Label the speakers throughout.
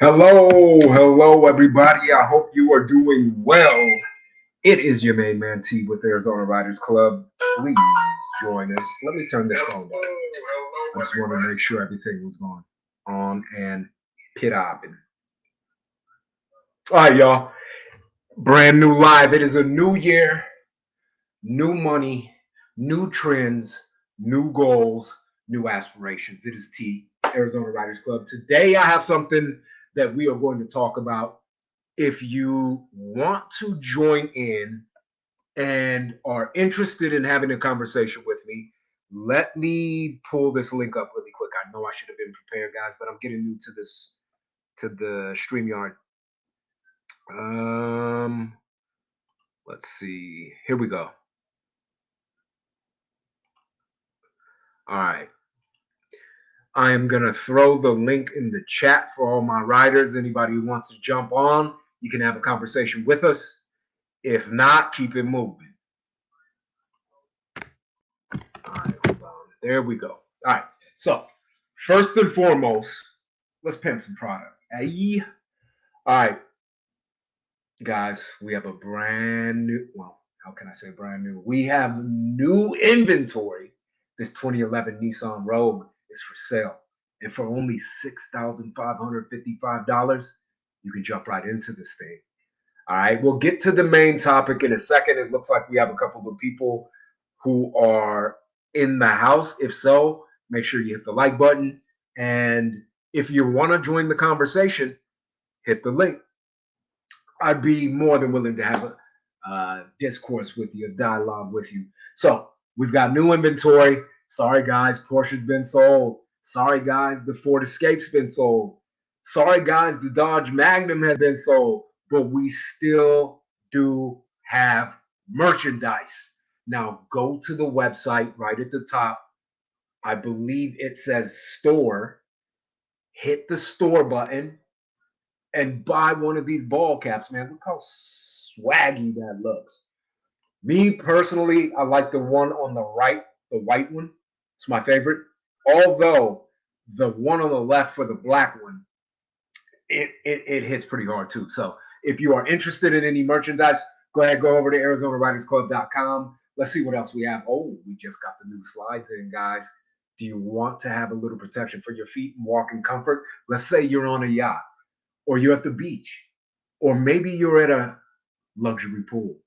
Speaker 1: Hello, everybody. I hope you are doing well. It is your main man T with Arizona Riders Club. Please join us. Let me turn this phone down. I just want to make sure everything was going on and pit hopping. All right, y'all. Brand new live. It is a new year, new money, new trends, new goals, new aspirations. It is T, Arizona Riders Club. Today, I have something that we are going to talk about. If you want to join in and are interested in having a conversation with me, let me pull this link up really quick. I know I should have been prepared, guys, but I'm getting new to this to the StreamYard. Um, let's see. Here we go. All right. I am gonna throw the link in the chat for all my riders. Anybody who wants to jump on, you can have a conversation with us. If not, keep it moving. All right, hold on. There we go. All right. So first and foremost, let's pimp some product. Hey. All right, guys, we have a brand new. Well, how can I say brand new? We have new inventory. This 2011 Nissan Rogue is for sale, and for only $6,555, you can jump right into this thing. All right, we'll get to the main topic in a second. It looks like we have a couple of people who are in the house. If so, make sure you hit the like button. And if you want to join the conversation, hit the link. I'd be more than willing to have a discourse with you, a dialogue with you. So we've got new inventory. Sorry, guys, Porsche's been sold. Sorry, guys, the Ford Escape's been sold. Sorry, guys, the Dodge Magnum has been sold. But we still do have merchandise. Now go to the website right at the top. I believe it says store. Hit the store button and buy one of these ball caps, man. Look how swaggy that looks. Me personally, I like the one on the right, the white one. It's my favorite. Although the one on the left for the black one, it hits pretty hard too. So if you are interested in any merchandise, go over to ArizonaRidersClub.com. Let's see what else we have. Oh, we just got the new slides in, guys. Do you want to have a little protection for your feet and walk in comfort? Let's say you're on a yacht, or you're at the beach, or maybe you're at a luxury pool.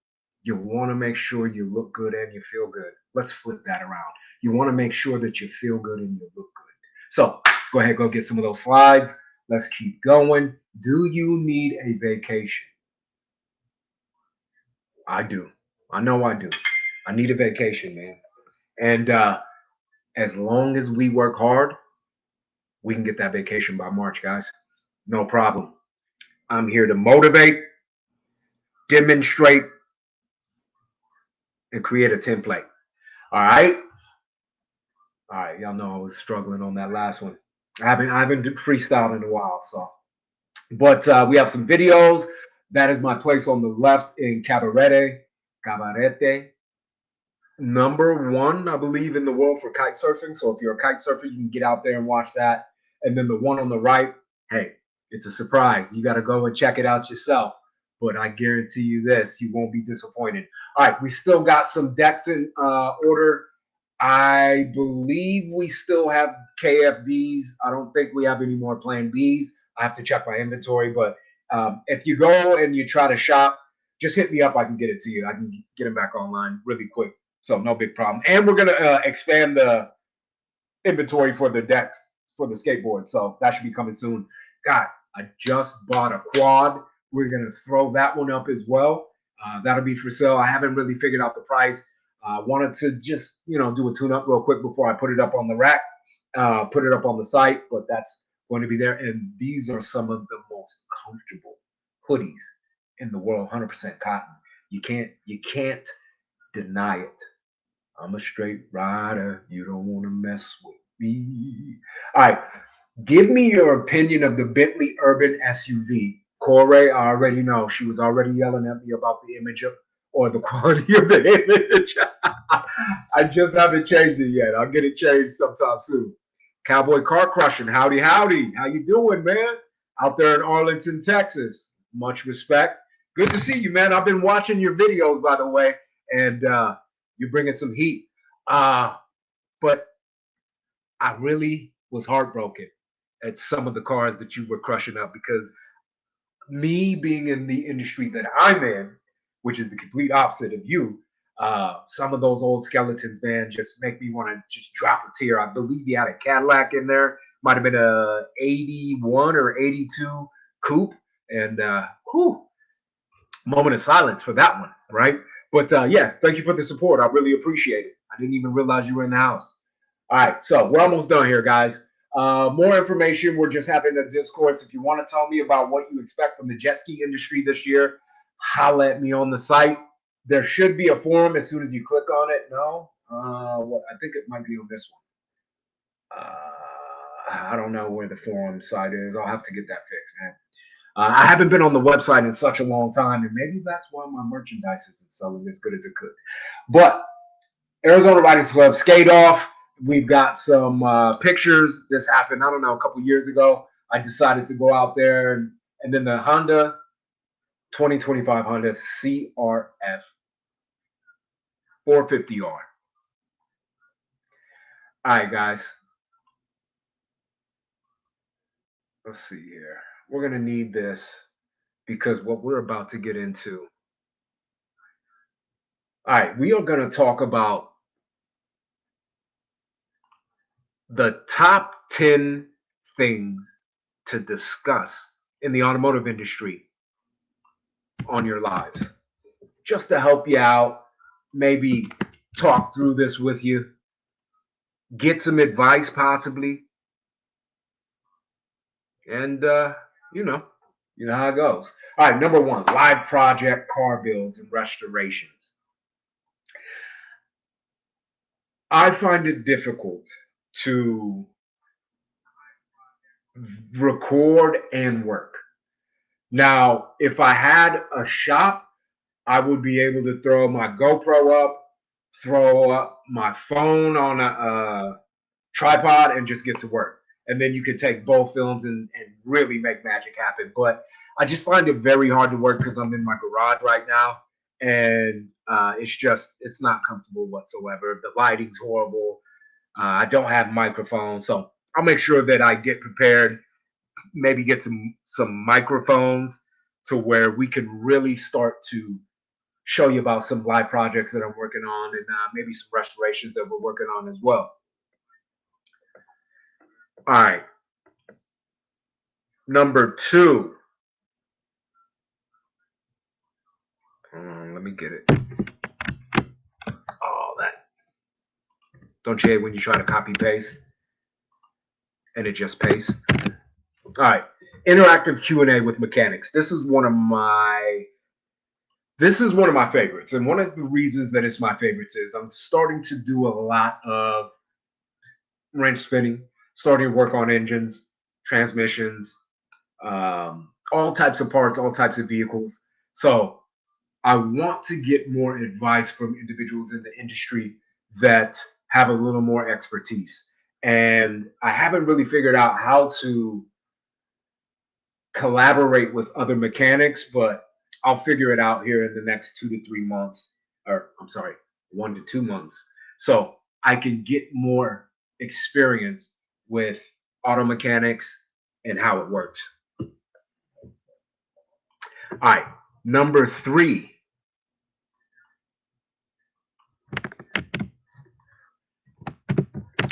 Speaker 1: You want to make sure you look good and you feel good. Let's flip that around. You want to make sure that you feel good and you look good. So go ahead, go get some of those slides. Let's keep going. Do you need a vacation? I do. I know I do. I need a vacation, man. And as long as we work hard, we can get that vacation by March, guys. No problem. I'm here to motivate, demonstrate, and create a template. All right. All right. Y'all know I was struggling on that last one. I haven't freestyled in a while, so. But we have some videos. That is my place on the left in Cabarete. Number one, I believe, in the world for kite surfing. So if you're a kite surfer, you can get out there and watch that. And then the one on the right, hey, it's a surprise. You got to go and check it out yourself. But I guarantee you this, you won't be disappointed. All right, we still got some decks in order. I believe we still have KFDs. I don't think we have any more Plan Bs. I have to check my inventory. But if you go and you try to shop, just hit me up. I can get it to you. I can get them back online really quick. So no big problem. And we're gonna expand the inventory for the decks for the skateboard. So that should be coming soon. Guys, I just bought a quad. We're gonna throw that one up as well. That'll be for sale. I haven't really figured out the price. Wanted to just do a tune up real quick before I put it up on the rack, put it up on the site. But that's going to be there. And these are some of the most comfortable hoodies in the world. 100% cotton. You can't deny it. I'm a straight rider. You don't want to mess with me. All right. Give me your opinion of the Bentley Urban SUV. Corey, I already know. She was already yelling at me about the image of or the quality of the image. I just haven't changed it yet. I'll get it changed sometime soon. Cowboy Car Crushing. Howdy, howdy. How you doing, man? out there in Arlington, Texas. Much respect. Good to see you, man. I've been watching your videos, by the way, and you're bringing some heat. But I really was heartbroken at some of the cars that you were crushing up because me being in the industry that I'm in, which is the complete opposite of you, some of those old skeletons, man, just make me want to just drop a tear. I believe he had a Cadillac in there, might have been a 81 or 82 coupe, and whew, moment of silence for that one, right? But yeah, thank you for the support. I really appreciate it. I didn't even realize you were in the house. All right, so we're almost done here, guys. More information. We're just having a discourse. If you want to tell me about what you expect from the jet ski industry this year, holla at me on the site. There should be a forum as soon as you click on it. No, what I think it might be on this one. I don't know where the forum site is. I'll have to get that fixed, man. I haven't been on the website in such a long time, and maybe that's why my merchandise isn't selling as good as it could. But Arizona Riding Club skate off. We've got some pictures. This happened, I don't know, a couple years ago. I decided to go out there, and then the Honda 2025 Honda CRF 450R. All right, guys. Let's see here. We're going to need this because what we're about to get into. All right, we are going to talk about the top 10 things to discuss in the automotive industry on your lives. Just to help you out, maybe talk through this with you, get some advice possibly, and you know how it goes. All right, number one, live project car builds and restorations. I find it difficult to record and work. Now, if I had a shop, I would be able to throw my GoPro up, throw up my phone on a tripod, and just get to work. And then you could take both films and really make magic happen. But I just find it very hard to work because I'm in my garage right now. And it's not comfortable whatsoever. The lighting's horrible. I don't have microphones. So I'll make sure that I get prepared, maybe get some microphones to where we can really start to show you about some live projects that I'm working on and maybe some restorations that we're working on as well. All right. Number two. Let me get it. Oh, that. Don't you hate when you try to copy paste and it just pastes? All right. Interactive Q&A with mechanics. This is one of my favorites. And one of the reasons that it's my favorites is I'm starting to do a lot of wrench spinning, starting to work on engines, transmissions, all types of parts, all types of vehicles. So I want to get more advice from individuals in the industry that have a little more expertise. And I haven't really figured out how to collaborate with other mechanics, but I'll figure it out here in the next 2 to 3 months, or I'm sorry, 1 to 2 months. So I can get more experience with auto mechanics and how it works. All right, number three.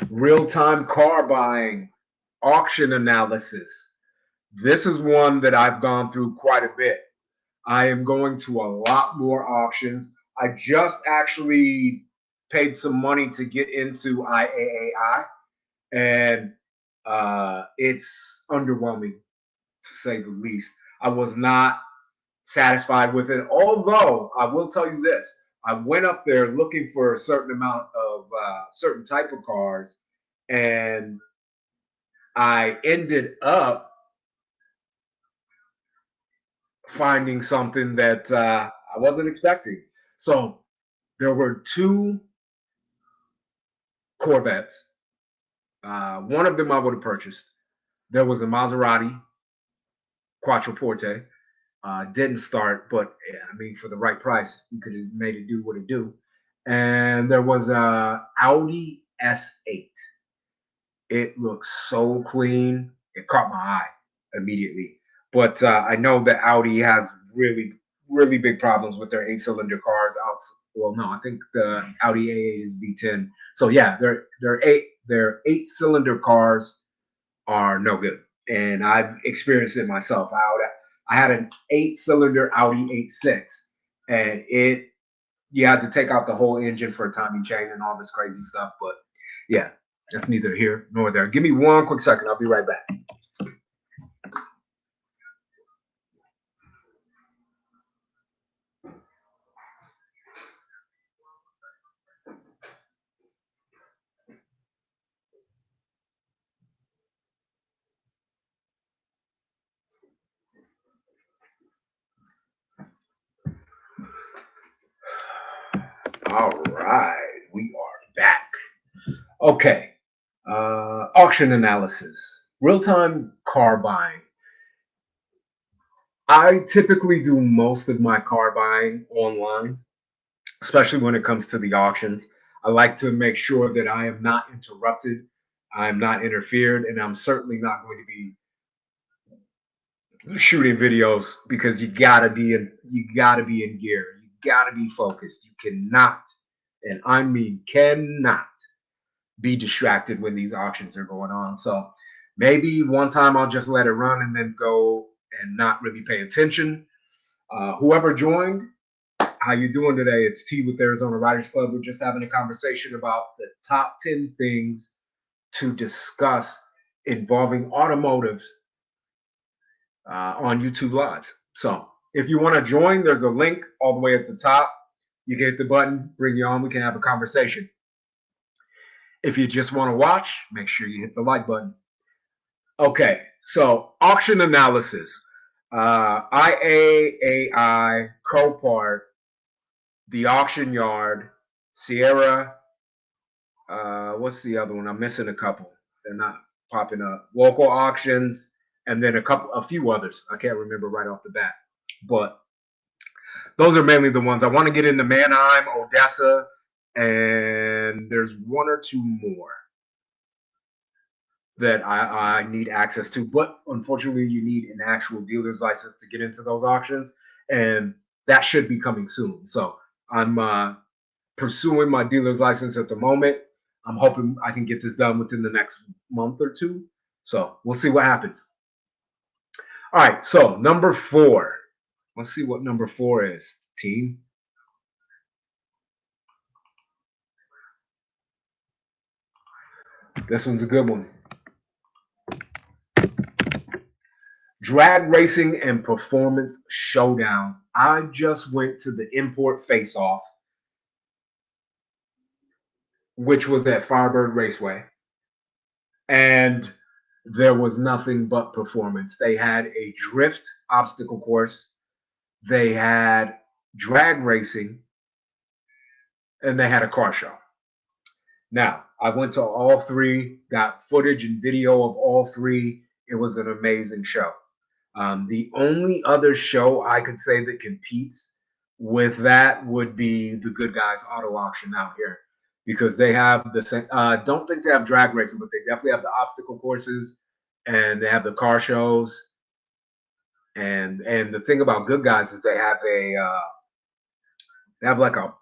Speaker 1: Real-time car buying, auction analysis. This is one that I've gone through quite a bit. I am going to a lot more auctions. I just actually paid some money to get into IAAI, and it's underwhelming to say the least. I was not satisfied with it, although I will tell you this. I went up there looking for a certain amount of certain type of cars, and I ended up finding something that I wasn't expecting. So there were two Corvettes. One of them I would have purchased. There was a Maserati, Quattroporte. Didn't start, but yeah, I mean, for the right price, you could have made it do what it do. And there was a Audi S8. It looks so clean. It caught my eye immediately. But I know that Audi has really, really big problems with their eight-cylinder cars. Well, no, I think the Audi A8 is V10. So yeah, their eight-cylinder cars are no good, and I've experienced it myself. I had an eight-cylinder Audi A6, and it you had to take out the whole engine for a timing chain and all this crazy stuff. But yeah, that's neither here nor there. Give me one quick second. I'll be right back. All right, we are back. Okay, auction analysis, real time car buying. I typically do most of my car buying online, especially when it comes to the auctions. I like to make sure that I am not interrupted, I'm not interfered, and I'm certainly not going to be shooting videos because you gotta be in gear. You gotta be focused. You cannot, and I mean cannot, be distracted when these auctions are going on. So maybe one time I'll just let it run and then go and not really pay attention. Whoever joined, how you doing today? It's T with Arizona Writers Club. We're just having a conversation about the top 10 things to discuss involving automotives on YouTube Lives. So if you want to join, there's a link all the way at the top. You can hit the button, bring you on. We can have a conversation. If you just want to watch, make sure you hit the like button. Okay, so auction analysis. IAAI, Copart, the auction yard, Sierra. What's the other one? I'm missing a couple. They're not popping up. Local auctions, and then a few others. I can't remember right off the bat, but those are mainly the ones I want to get into. Mannheim, Odessa, and there's one or two more that I need access to. But unfortunately, you need an actual dealer's license to get into those auctions, and that should be coming soon. So I'm pursuing my dealer's license at the moment. I'm hoping I can get this done within the next month or two. So we'll see what happens. All right. So number 4. Let's see what number 4 is, team. This one's a good one. Drag racing and performance showdowns. I just went to the import face off, which was at Firebird Raceway, and there was nothing but performance. They had a drift obstacle course, they had drag racing, and they had a car show. Now, I went to all three, got footage and video of all three. It was an amazing show. The only other show I could say that competes with that would be the Good Guys Auto Auction out here, because they have the same. Don't think they have drag racing, but they definitely have the obstacle courses, and they have the car shows. And the thing about Good Guys is they have like a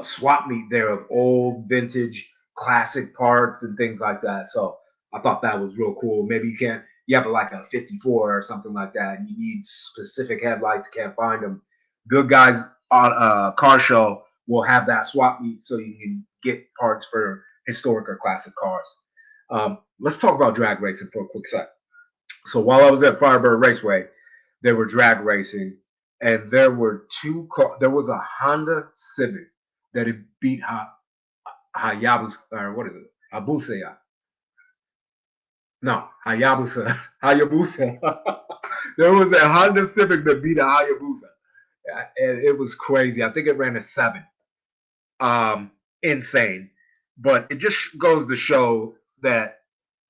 Speaker 1: swap meet there of old vintage classic parts and things like that. So I thought that was real cool. Maybe you have like a 54 or something like that, and you need specific headlights, can't find them. Good Guys on car show will have that swap meet so you can get parts for historic or classic cars. Let's talk about drag racing for a quick sec. So while I was at Firebird Raceway, they were drag racing, and there were two cars. There was a Honda Civic that had beat Hayabusa, or what is it? Habusa. No, Hayabusa. Hayabusa. There was a Honda Civic that beat a Hayabusa. And it was crazy. I think it ran a 7. Insane. But it just goes to show that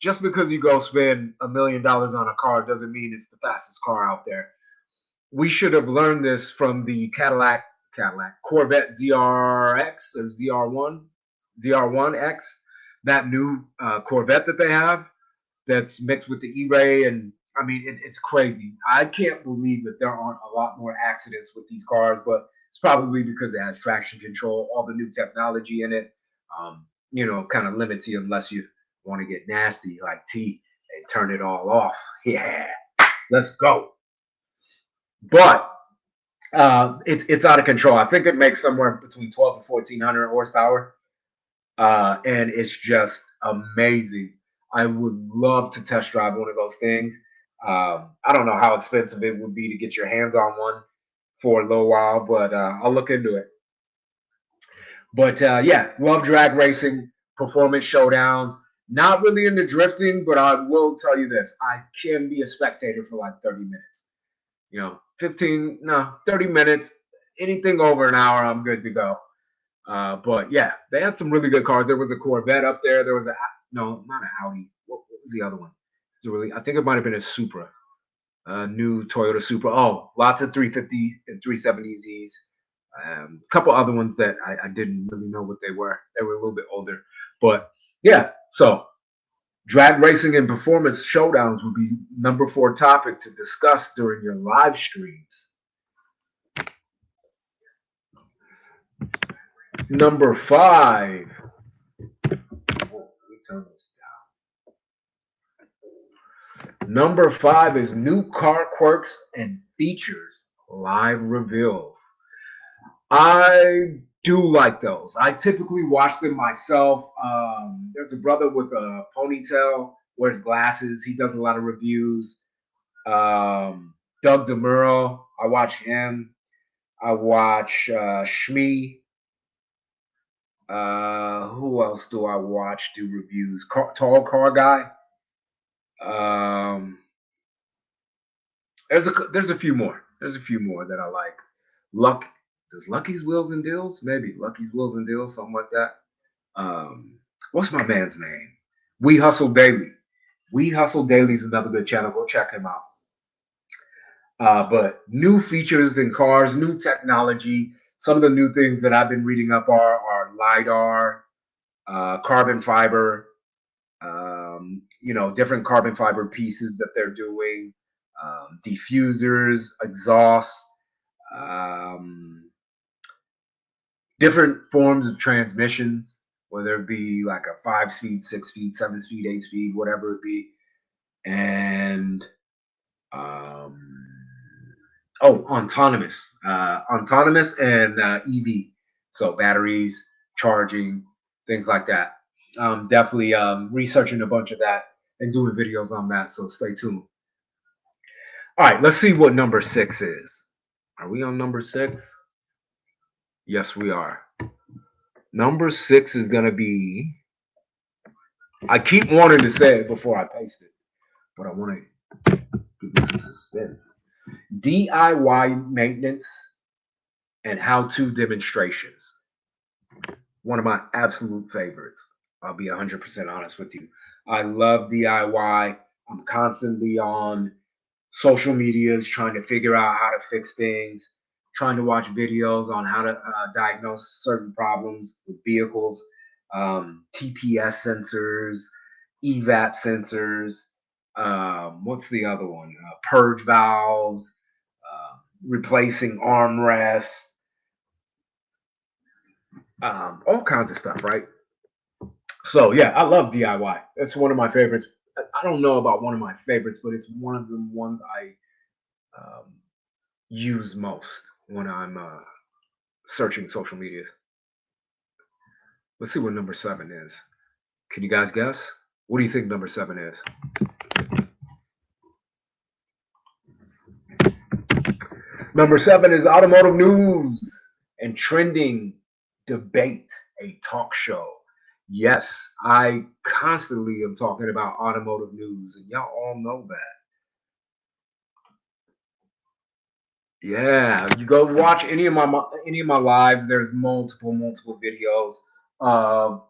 Speaker 1: just because you go spend $1 million on a car doesn't mean it's the fastest car out there. We should have learned this from the Cadillac Corvette ZRX or ZR1X, that new Corvette that they have that's mixed with the E-Ray. And I mean, it's crazy. I can't believe that there aren't a lot more accidents with these cars, but it's probably because it has traction control, all the new technology in it. Kind of limits you unless you want to get nasty like T and turn it all off. Yeah, let's go. But it's out of control. I think it makes somewhere between 12 and 1400 horsepower, and it's just amazing. I would love to test drive one of those things. I don't know how expensive it would be to get your hands on one for a little while, but I'll look into it. But yeah, love drag racing, performance showdowns. Not really into drifting, but I will tell you this: I can be a spectator for like 30 minutes. 30 minutes. Anything over an hour, I'm good to go. But yeah, they had some really good cars. There was a Corvette up there. There was no, not an Audi. What was the other one? I think it might have been a Supra, a new Toyota Supra. Oh, lots of 350 and 370Zs. A couple other ones that I didn't really know what they were. They were a little bit older. But yeah, so drag racing and performance showdowns would be number 4 topic to discuss during your live streams. Number 5. Let me turn this down. Number 5 is new car quirks and features live reveals. I do like those. I typically watch them myself. There's a brother with a ponytail, wears glasses. He does a lot of reviews. Doug DeMuro, I watch him. I watch Shmi. Who else do I watch do reviews? Tall Car Guy. There's a few more. There's a few more that I like. Does Lucky's Wheels and Deals? Maybe Lucky's Wheels and Deals, something like that. What's my man's name? We Hustle Daily. We Hustle Daily is another good channel. Go check him out. But new features in cars, new technology. Some of the new things that I've been reading up are LiDAR, carbon fiber, different carbon fiber pieces that they're doing, diffusers, exhausts, different forms of transmissions, whether it be like a 5-speed, 6-speed, 7-speed, 8-speed, whatever it be. And autonomous and EV, so batteries, charging, things like that. Definitely researching a bunch of that and doing videos on that, so stay tuned. All right, let's see what number 6 is. Are we on number 6? Yes, we are. Number 6 is going to be, I keep wanting to say it before I paste it, but I want to give you some suspense. DIY maintenance and how-to demonstrations. One of my absolute favorites. I'll be 100% honest with you. I love DIY. I'm constantly on social medias trying to figure out how to fix things, trying to watch videos on how to diagnose certain problems with vehicles, TPS sensors, EVAP sensors. What's the other one? Purge valves, replacing armrests, all kinds of stuff, right? So yeah, I love DIY. It's one of my favorites. I don't know about one of my favorites, but it's one of the ones I use most when I'm searching social media. Let's see what number 7 is. Can you guys guess? What do you think number 7 is? Number 7 is automotive news and trending debate, a talk show. Yes, I constantly am talking about automotive news, and y'all all know that. Yeah, you go watch any of my lives. There's multiple videos of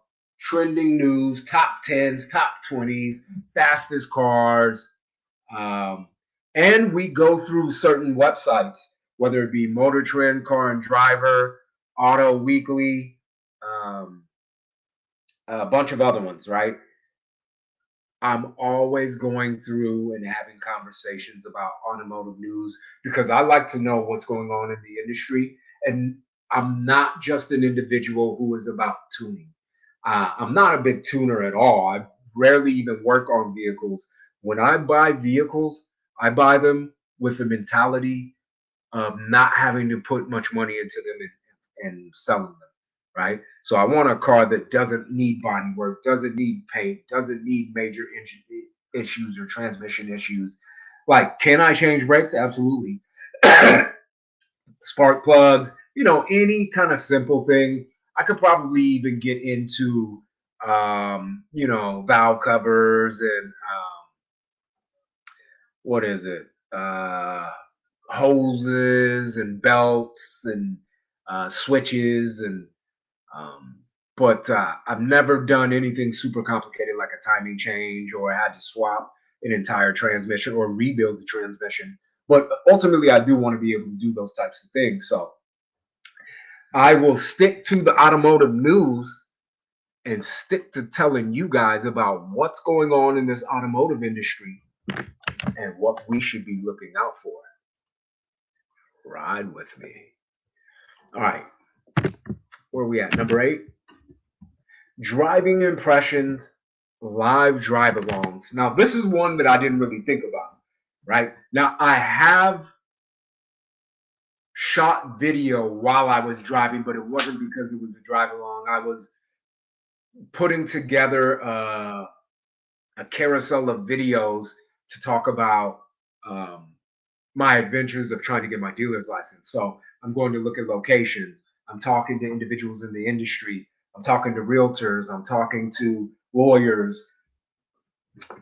Speaker 1: trending news, top 10s, top 20s, fastest cars. Um, and we go through certain websites, whether it be Motor Trend, Car and Driver, Auto Weekly, um, a bunch of other ones, right? I'm always going through and having conversations about automotive news because I like to know what's going on in the industry. And I'm not just an individual who is about tuning. I'm not a big tuner at all. I rarely even work on vehicles. When I buy vehicles, I buy them with the mentality of not having to put much money into them and selling them, right? So I want a car that doesn't need body work, doesn't need paint, doesn't need major engine issues or transmission issues. Like, can I change brakes? Absolutely. Spark plugs, any kind of simple thing. I could probably even get into, valve covers and what is it? Hoses and belts and switches and um, but I've never done anything super complicated like a timing change or I had to swap an entire transmission or rebuild the transmission. But ultimately, I do want to be able to do those types of things. So I will stick to the automotive news and stick to telling you guys about what's going on in this automotive industry and what we should be looking out for. Ride with me. All right, where are we at? Number 8, driving impressions, live drive alongs. Now, this is one that I didn't really think about, right? Now, I have shot video while I was driving, but it wasn't because it was a drive along. I was putting together a carousel of videos to talk about my adventures of trying to get my dealer's license. So I'm going to look at locations. I'm talking to individuals in the industry. I'm talking to realtors. I'm talking to lawyers.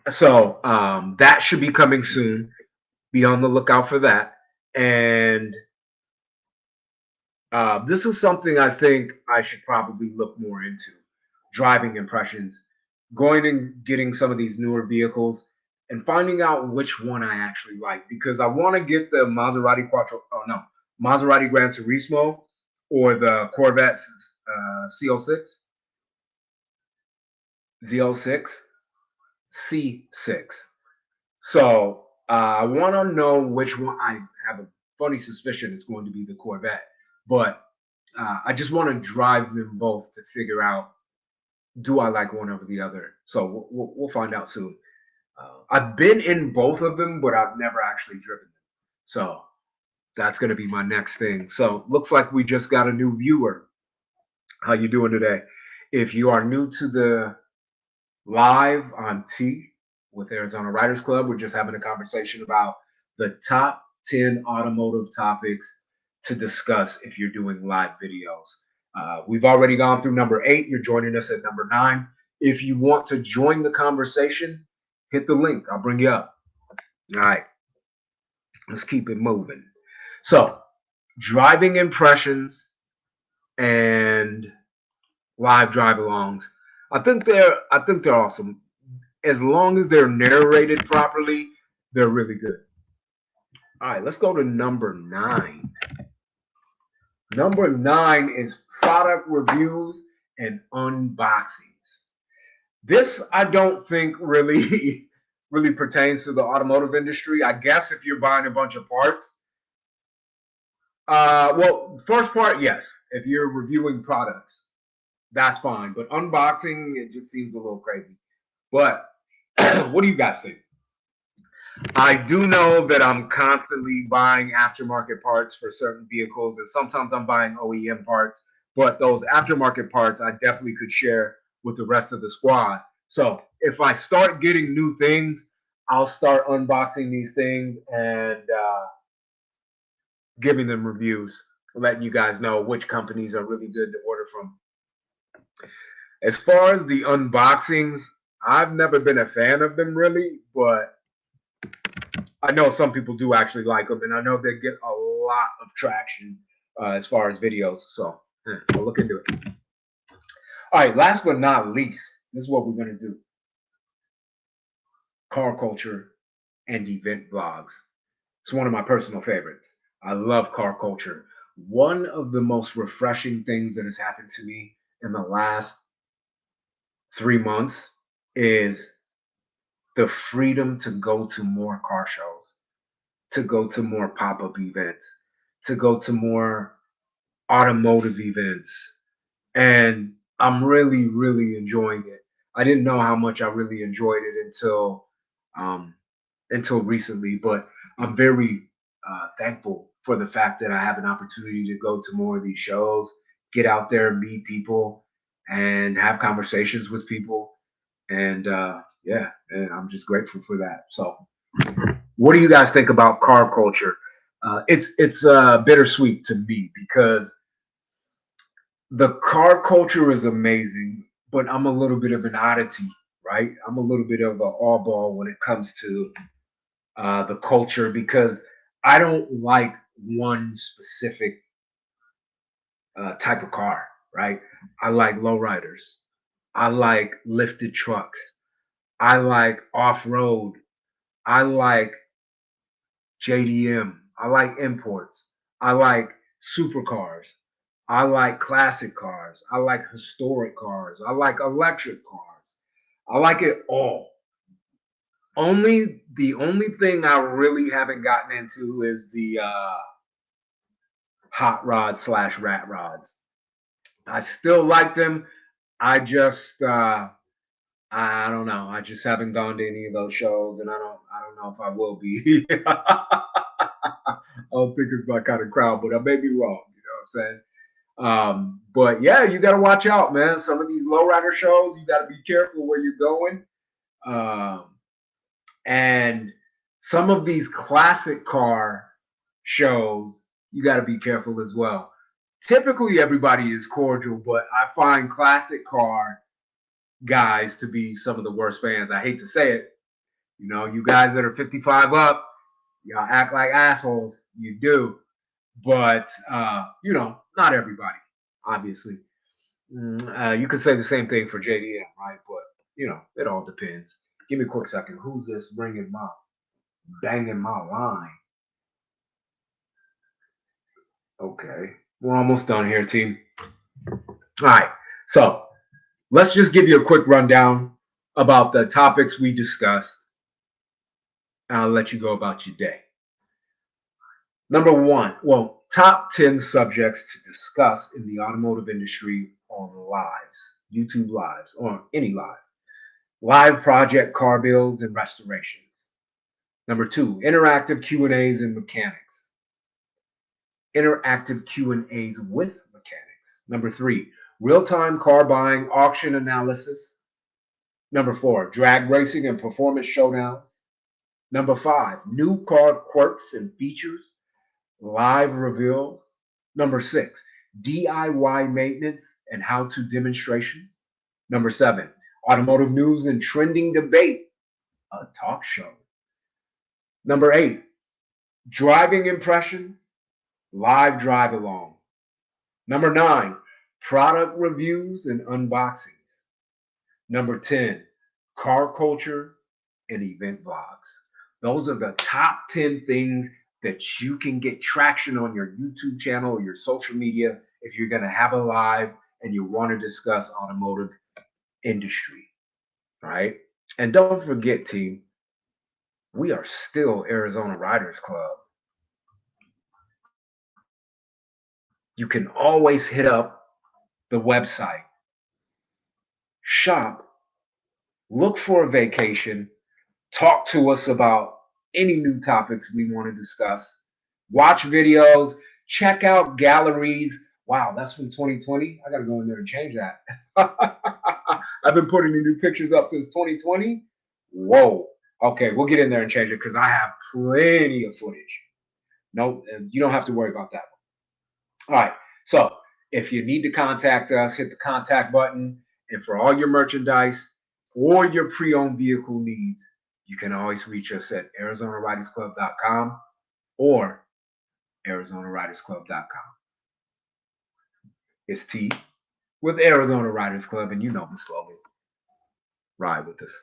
Speaker 1: So that should be coming soon. Be on the lookout for that. And this is something I think I should probably look more into. Driving impressions, going and getting some of these newer vehicles and finding out which one I actually like because I want to get the Maserati Quattro, oh no, Maserati Gran Turismo or the Corvette CO6, Z06, C6. So I want to know which one. I have a funny suspicion it's going to be the Corvette, but I just want to drive them both to figure out do I like one over the other. So we'll find out soon. I've been in both of them, but I've never actually driven them. So that's going to be my next thing. So looks like we just got a new viewer. How you doing today? If you are new to the live on T with Arizona Writers Club, we're just having a conversation about the top 10 automotive topics to discuss if you're doing live videos. We've already gone through number 8. You're joining us at number 9. If you want to join the conversation, hit the link. I'll bring you up. All right. Let's keep it moving. So, driving impressions and live drive-alongs. I think they're awesome. As long as they're narrated properly, they're really good. All right, let's go to number 9. Number 9 is product reviews and unboxings. This I don't think really really pertains to the automotive industry. I guess if you're buying a bunch of parts. Well, first part, yes. If you're reviewing products, that's fine. But unboxing, it just seems a little crazy. But what do you guys think? I do know that I'm constantly buying aftermarket parts for certain vehicles, and sometimes I'm buying OEM parts. But those aftermarket parts, I definitely could share with the rest of the squad. So if I start getting new things, I'll start unboxing these things and giving them reviews, letting you guys know which companies are really good to order from. As far as the unboxings, I've never been a fan of them really, but I know some people do actually like them, and I know they get a lot of traction as far as videos. So I'll look into it. All right, last but not least, this is what we're going to do: car culture and event vlogs. It's one of my personal favorites. I love car culture. One of the most refreshing things that has happened to me in the last 3 months is the freedom to go to more car shows, to go to more pop up events, to go to more automotive events. And I'm really, really enjoying it. I didn't know how much I really enjoyed it um, until recently, but I'm very thankful for the fact that I have an opportunity to go to more of these shows, get out there, meet people, and have conversations with people. And yeah, and I'm just grateful for that. So, what do you guys think about car culture? It's bittersweet to me because the car culture is amazing, but I'm a little bit of an oddity, right? I'm a little bit of an oddball when it comes to the culture because I don't like one specific type of car, right? I like lowriders. I like lifted trucks. I like off road. I like JDM. I like imports. I like supercars. I like classic cars. I like historic cars. I like electric cars. I like it all. The only thing I really haven't gotten into is the hot rods slash rat rods. I still like them. I don't know. I just haven't gone to any of those shows, and I don't know if I will be. I don't think it's my kind of crowd, but I may be wrong. You know what I'm saying? But yeah, you got to watch out, man. Some of these lowrider shows, you got to be careful where you're going. Um, and some of these classic car shows, you got to be careful as well. Typically, everybody is cordial, but I find classic car guys to be some of the worst fans. I hate to say it. You know, you guys that are 55 up, y'all act like assholes. You do. But, not everybody, obviously. You could say the same thing for JDM, right? But, it all depends. Give me a quick second. Who's this banging my line? Okay. We're almost done here, team. All right. So let's just give you a quick rundown about the topics we discussed. And I'll let you go about your day. Number one, well, top 10 subjects to discuss in the automotive industry on lives, YouTube lives, or any live project car builds and restorations. Number two, interactive Q&As and mechanics. Interactive Q&As with mechanics. Number three, real-time car buying auction analysis. Number four, drag racing and performance showdowns. Number five, new car quirks and features, live reveals. Number six, DIY maintenance and how-to demonstrations. Number seven, automotive news and trending debate, a talk show. Number eight, driving impressions, live drive along. Number nine, product reviews and unboxings. Number 10, car culture and event vlogs. Those are the top 10 things that you can get traction on your YouTube channel or your social media if you're going to have a live and you want to discuss automotive industry, right? And don't forget, team, we are still Arizona Riders Club. You can always hit up the website, shop, look for a vacation, talk to us about any new topics we want to discuss, watch videos, check out galleries. Wow, that's from 2020. I got to go in there and change that. I've been putting the new pictures up since 2020. Whoa. Okay, we'll get in there and change it because I have plenty of footage. No, you don't have to worry about that one. All right. So if you need to contact us, hit the contact button. And for all your merchandise or your pre-owned vehicle needs, you can always reach us at ArizonaRidersClub.com or ArizonaRidersClub.com. It's T. with Arizona Riders Club, and you know the slogan. Ride with us.